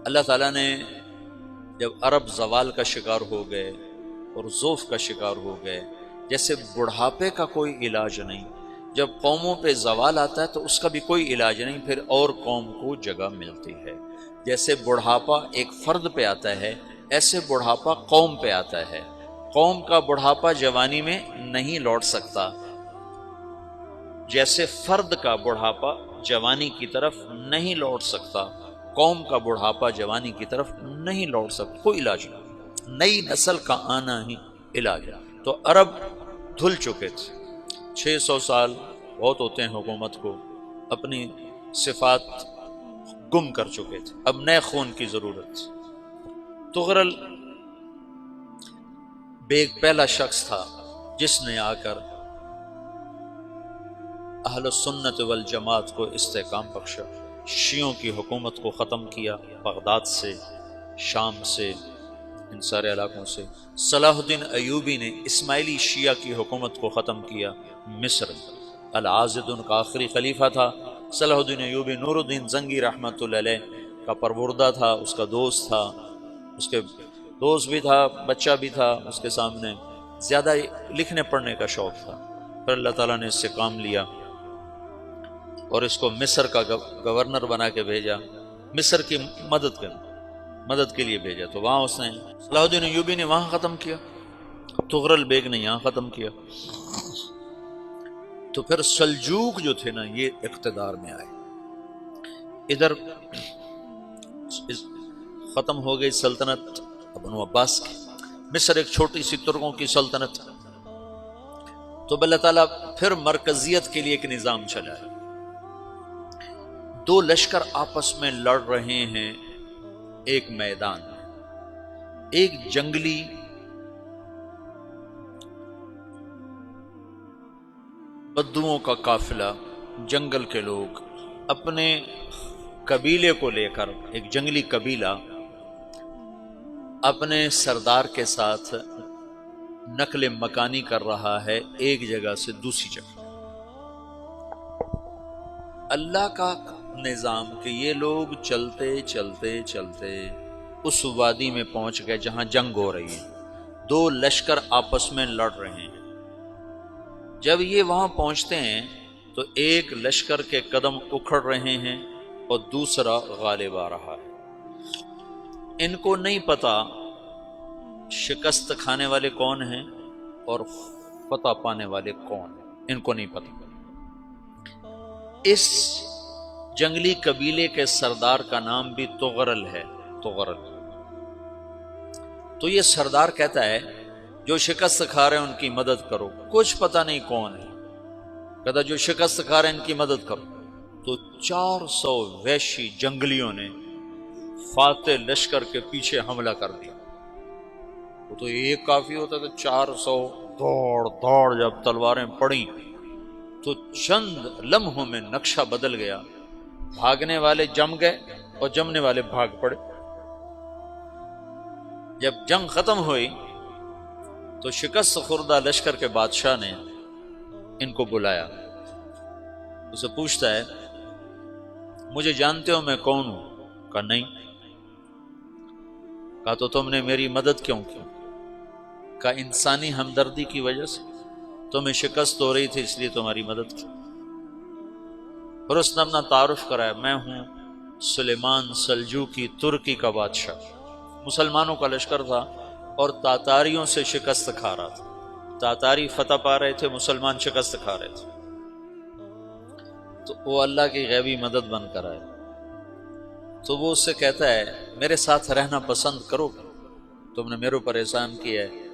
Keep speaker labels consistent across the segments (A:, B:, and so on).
A: اللہ تعالیٰ نے جب عرب زوال کا شکار ہو گئے اور ضعف کا شکار ہو گئے، جیسے بڑھاپے کا کوئی علاج نہیں، جب قوموں پہ زوال آتا ہے تو اس کا بھی کوئی علاج نہیں، پھر اور قوم کو جگہ ملتی ہے۔ جیسے بڑھاپا ایک فرد پہ آتا ہے، ایسے بڑھاپا قوم پہ آتا ہے۔ قوم کا بڑھاپا جوانی میں نہیں لوٹ سکتا، جیسے فرد کا بڑھاپا جوانی کی طرف نہیں لوٹ سکتا، قوم کا بڑھاپا جوانی کی طرف نہیں لوٹ سکتا، کوئی علاج نہیں، نئی نسل کا آنا ہی علاج ہے۔ تو عرب دھل چکے تھے، 600 سال بہت ہوتے ہیں حکومت کو، اپنی صفات گم کر چکے تھے، اب نئے خون کی ضرورت تھی۔ تغرل بیگ پہلا شخص تھا جس نے آ کر اہل السنت والجماعت کو استحکام بخشا، شیعوں کی حکومت کو ختم کیا، بغداد سے، شام سے، ان سارے علاقوں سے۔ صلاح الدین ایوبی نے اسماعیلی شیعہ کی حکومت کو ختم کیا، مصر۔ العاضد ان کا آخری خلیفہ تھا صلاح الدین ایوبی، نور الدین زنگی رحمۃ اللہ علیہ کا پروردہ تھا، اس کا دوست تھا، اس کے دوست بھی تھا، بچہ بھی تھا اس کے سامنے، زیادہ لکھنے پڑھنے کا شوق تھا۔ پھر اللہ تعالیٰ نے اس سے کام لیا اور اس کو مصر کا گورنر بنا کے بھیجا، مصر کی مدد کے لیے بھیجا، تو وہاں اس نے صلاح الدین ایوبی نے وہاں ختم کیا، تغرل بیگ نے یہاں ختم کیا۔ تو پھر سلجوق جو تھے نا، یہ اقتدار میں آئے، ادھر ختم ہو گئی سلطنت بنو عباس کی، مصر ایک چھوٹی سی ترکوں کی سلطنت، تو اللہ تعالیٰ پھر مرکزیت کے لیے ایک نظام چلایا۔ دو لشکر آپس میں لڑ رہے ہیں ایک میدان میں، ایک جنگلی بدوؤں کا قافلہ، جنگل کے لوگ اپنے قبیلے کو لے کر، ایک جنگلی قبیلہ اپنے سردار کے ساتھ نقل مکانی کر رہا ہے ایک جگہ سے دوسری جگہ۔ اللہ کا نظام کہ یہ لوگ چلتے چلتے چلتے اس وادی میں پہنچ گئے جہاں جنگ ہو رہی ہے، دو لشکر آپس میں لڑ رہے ہیں۔ جب یہ وہاں پہنچتے ہیں تو ایک لشکر کے قدم اکھڑ رہے ہیں اور دوسرا غالب آ رہا ہے۔ ان کو نہیں پتا شکست کھانے والے کون ہیں اور فتح پانے والے کون ہیں، ان کو نہیں پتا۔ اس جنگلی قبیلے کے سردار کا نام بھی تغرل ہے، تغرل۔ تو یہ سردار کہتا ہے جو شکست کھا رہے ہیں ان کی مدد کرو، کچھ پتہ نہیں کون ہے، کہتا جو شکست کھا رہے ہیں ان کی مدد کرو۔ تو 400 وحشی جنگلیوں نے فاتح لشکر کے پیچھے حملہ کر دیا۔ وہ تو ایک کافی ہوتا تھا، 400 دوڑ جب تلواریں پڑیں تو چند لمحوں میں نقشہ بدل گیا، بھاگنے والے جم گئے اور جمنے والے بھاگ پڑے۔ جب جنگ ختم ہوئی تو شکست خوردہ لشکر کے بادشاہ نے ان کو بلایا، اسے پوچھتا ہے مجھے جانتے ہو میں کون ہوں؟ کہا نہیں۔ کہا تو تم نے میری مدد کیوں کی؟ کہا انسانی ہمدردی کی وجہ سے، تمہیں شکست ہو رہی تھی اس لیے تمہاری مدد کی۔ پھر اس نے اپنا تعارف کرایا، میں ہوں سلیمان سلجوقی، ترکی کا بادشاہ۔ مسلمانوں کا لشکر تھا اور تاتاریوں سے شکست کھا رہا تھا، تاتاری فتح پا رہے تھے، مسلمان شکست کھا رہے تھے۔ تو وہ اللہ کی غیبی مدد بن کر آئے۔ تو وہ اس سے کہتا ہے میرے ساتھ رہنا پسند کرو گے؟ تم نے میرے اوپر احسان کیا ہے،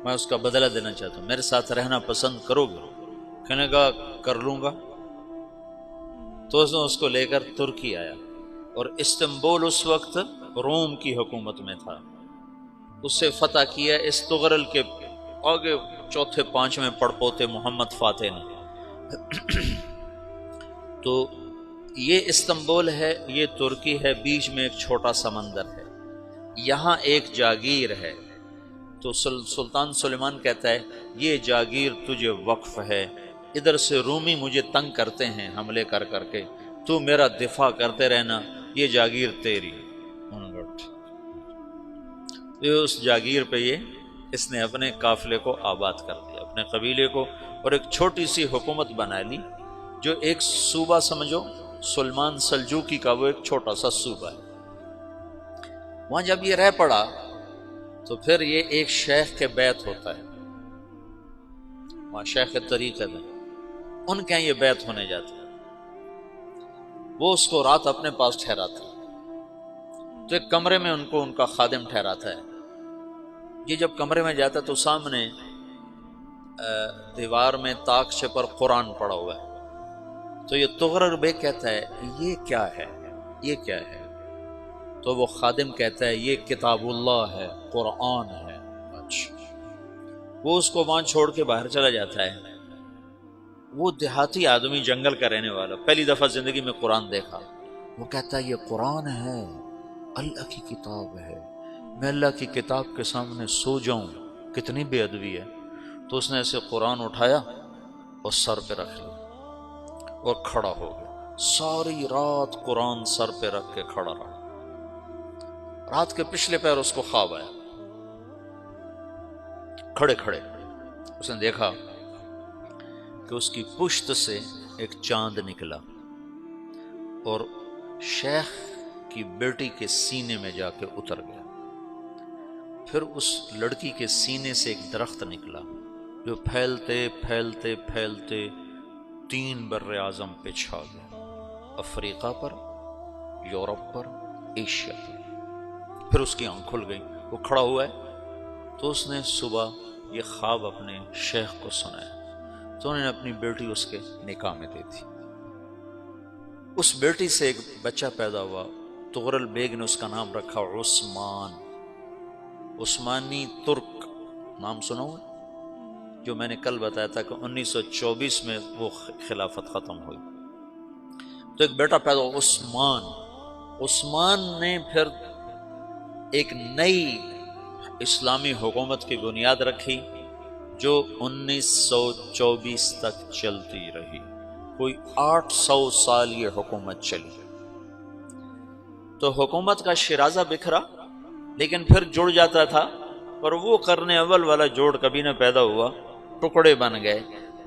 A: میں اس کا بدلہ دینا چاہتا ہوں، میرے ساتھ رہنا پسند کرو گے؟ کہنے کا کر لوں گا۔ تو اس نے اس کو لے کر ترکی آیا، اور استنبول اس وقت روم کی حکومت میں تھا، اس سے فتح کیا اس تغرل کے آگے چوتھے پانچویں پڑپوتے محمد فاتح نے۔ تو یہ استنبول ہے، یہ ترکی ہے، بیچ میں ایک چھوٹا سمندر ہے، یہاں ایک جاگیر ہے۔ تو سلطان سلیمان کہتا ہے یہ جاگیر تجھے وقف ہے، ادھر سے رومی مجھے تنگ کرتے ہیں حملے کر کر کے، تو میرا دفاع کرتے رہنا، یہ جاگیر تیری۔ یہ اس جاگیر پہ اس نے اپنے قافلے کو آباد کر دیا، اپنے قبیلے کو، اور ایک چھوٹی سی حکومت بنا لی، جو ایک صوبہ سمجھو سلمان سلجوقی کا، وہ ایک چھوٹا سا صوبہ ہے۔ وہاں جب یہ رہ پڑا تو پھر یہ ایک شیخ کے بیت ہوتا ہے، وہاں شیخ طریقت ہے، ان کے یہ بیت ہونے جاتا ہے، وہ اس کو رات اپنے پاس ٹھہراتا ہے، تو ایک کمرے میں ان کو ان کا خادم ٹھہراتا ہے۔ یہ جب کمرے میں جاتا ہے تو سامنے دیوار میں تاکچے پر قرآن پڑا ہوا ہے، تو یہ تغرل بیگ کہتا ہے یہ کیا ہے، یہ کیا ہے؟ تو وہ خادم کہتا ہے یہ کتاب اللہ ہے، قرآن ہے۔ اچھا، وہ اس کو وہاں چھوڑ کے باہر چلا جاتا ہے۔ وہ دیہاتی آدمی، جنگل کا رہنے والا، پہلی دفعہ زندگی میں قرآن دیکھا، وہ کہتا ہے یہ قرآن ہے، اللہ کی کتاب ہے، میں اللہ کی کتاب کے سامنے سو جاؤں، کتنی بے ادبی ہے۔ تو اس نے ایسے قرآن اٹھایا اور سر پہ رکھ لیا اور کھڑا ہو گیا، ساری رات قرآن سر پہ رکھ کے کھڑا رہا۔ رات کے پچھلے پہر اس کو خواب آیا، کھڑے کھڑے اس نے دیکھا کہ اس کی پشت سے ایک چاند نکلا اور شیخ کی بیٹی کے سینے میں جا کے اتر گیا۔ پھر اس لڑکی کے سینے سے ایک درخت نکلا جو پھیلتے پھیلتے پھیلتے 3 بر اعظم پہ چھا گیا، افریقہ پر، یورپ پر، ایشیا پر۔ پھر اس کی آنکھ کھل گئی، وہ کھڑا ہوا ہے، تو اس نے صبح یہ خواب اپنے شیخ کو سنایا، تو انہوں نے اپنی بیٹی اس کے نکاح میں دے دی۔ اس بیٹی سے ایک بچہ پیدا ہوا، تغرل بیگ نے اس کا نام رکھا عثمان، عثمانی ترک نام سنا ہوا، جو میں نے کل بتایا تھا کہ 1924 میں وہ خلافت ختم ہوئی۔ تو ایک بیٹا پیدا ہوا عثمان۔ عثمان نے پھر ایک نئی اسلامی حکومت کی بنیاد رکھی جو 1924 تک چلتی رہی، کوئی 800 سال یہ حکومت چلی۔ تو حکومت کا شیرازہ بکھرا، لیکن پھر جڑ جاتا تھا، اور وہ قرن اول والا جوڑ کبھی نہ پیدا ہوا، ٹکڑے بن گئے۔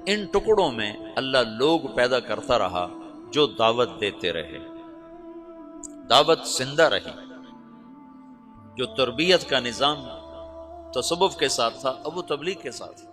A: ان ٹکڑوں میں اللہ لوگ پیدا کرتا رہا جو دعوت دیتے رہے، دعوت زندہ رہی۔ جو تربیت کا نظام تصوف کے ساتھ تھا اب وہ تبلیغ کے ساتھ ہے۔